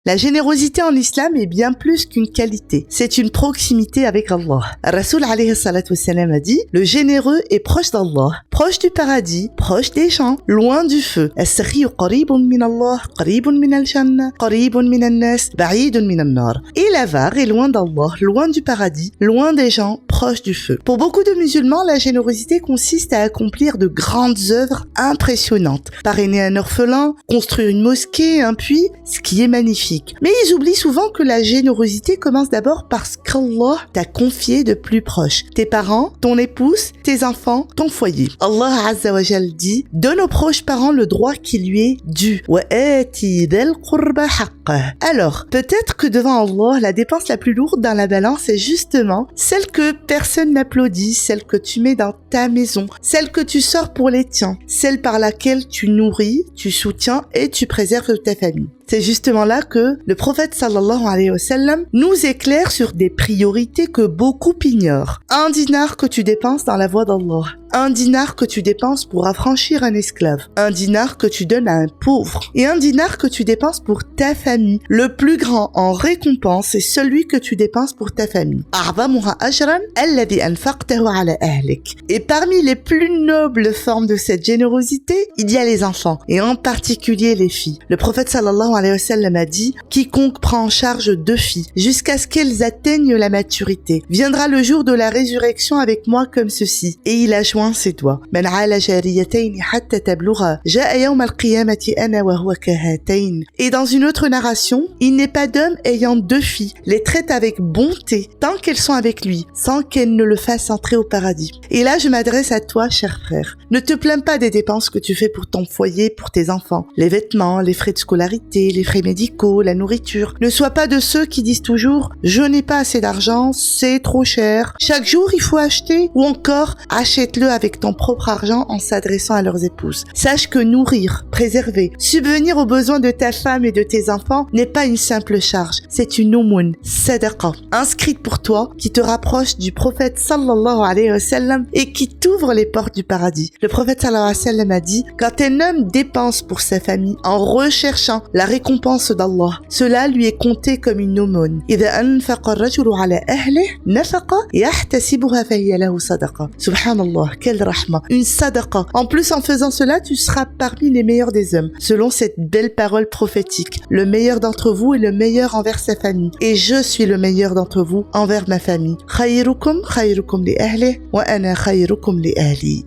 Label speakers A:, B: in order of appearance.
A: La générosité en islam est bien plus qu'une qualité. C'est une proximité avec Allah. Rasoul alayhi salatu wassalam a dit, le généreux est proche d'Allah, proche du paradis, proche des gens, loin du feu. As-sakhiyu qaribun min Allah, qaribun min al-jannah, qaribun min al-nas, ba'idun min al-nar. Et l'avare est loin d'Allah, loin du paradis, loin des gens, proche du feu. Pour beaucoup de musulmans, la générosité consiste à accomplir de grandes œuvres impressionnantes. Parrainer un orphelin, construire une mosquée, un puits, ce qui est magnifique. Mais ils oublient souvent que la générosité commence d'abord parce qu'Allah t'a confié de plus proche. Tes parents, ton épouse, tes enfants, ton foyer. Allah Azza wa Jal dit, donne aux proches parents le droit qui lui est dû. Wa ati dhal qurba haqqah. Alors, peut-être que devant Allah, la dépense la plus lourde dans la balance est justement celle que personne n'applaudit, celle que tu mets dans ta maison, celle que tu sors pour les tiens, celle par laquelle tu nourris, tu soutiens et tu préserves ta famille. C'est justement là que le prophète sallallahu alayhi wa sallam nous éclaire sur des priorités que beaucoup ignorent. 1 dinar que tu dépenses dans la voie d'Allah. 1 dinar que tu dépenses pour affranchir un esclave. 1 dinar que tu donnes à un pauvre. Et 1 dinar que tu dépenses pour ta famille. Le plus grand en récompense est celui que tu dépenses pour ta famille. A'zamuha ajran alladhi anfaqtahu ala ahlik. Et parmi les plus nobles formes de cette générosité, il y a les enfants, et en particulier les filles. Le prophète sallallahu alayhi wa sallam a dit, quiconque prend en charge 2 filles jusqu'à ce qu'elles atteignent la maturité viendra le jour de la résurrection avec moi comme ceci. Et il a joint ses doigts. Man ala jariyatayn hatta tablugha jaa yawm al-qiyamati ana wa huwa kahatayn. Et dans une autre narration, il n'est pas d'homme ayant 2 filles, les traite avec bonté tant qu'elles sont avec lui, sans qu'elles ne le fassent entrer au paradis. Et là, je m'adresse à toi, cher frère. Ne te plains pas des dépenses que tu fais pour ton foyer, pour tes enfants, les vêtements, les frais de scolarité, les frais médicaux, la nourriture. Ne sois pas de ceux qui disent toujours « je n'ai pas assez d'argent, c'est trop cher ». Chaque jour, il faut acheter, ou encore achète-le avec ton propre argent en s'adressant à leurs épouses. Sache que nourrir, préserver, subvenir aux besoins de ta femme et de tes enfants n'est pas une simple charge, c'est une aumône, sadaqa, inscrite pour toi, qui te rapproche du prophète sallallahu alayhi wa sallam et qui t'ouvre les portes du paradis. Le prophète sallallahu alayhi wa sallam a dit, quand un homme dépense pour sa famille en recherchant la récompense d'Allah, cela lui est compté comme une aumône. إذا أنفق الرجل على أهله نفقة يحتسبها فهي له صدقة. Subhanallah, quelle rahma, une sadaqa. En plus, en faisant cela, tu seras parmi les meilleurs des hommes. Selon cette belle parole prophétique, le meilleur d'entre vous est le meilleur envers sa famille. Et je suis le meilleur d'entre vous envers ma famille. خيركم خيركم لأهله وأنا خيركم لأهلي.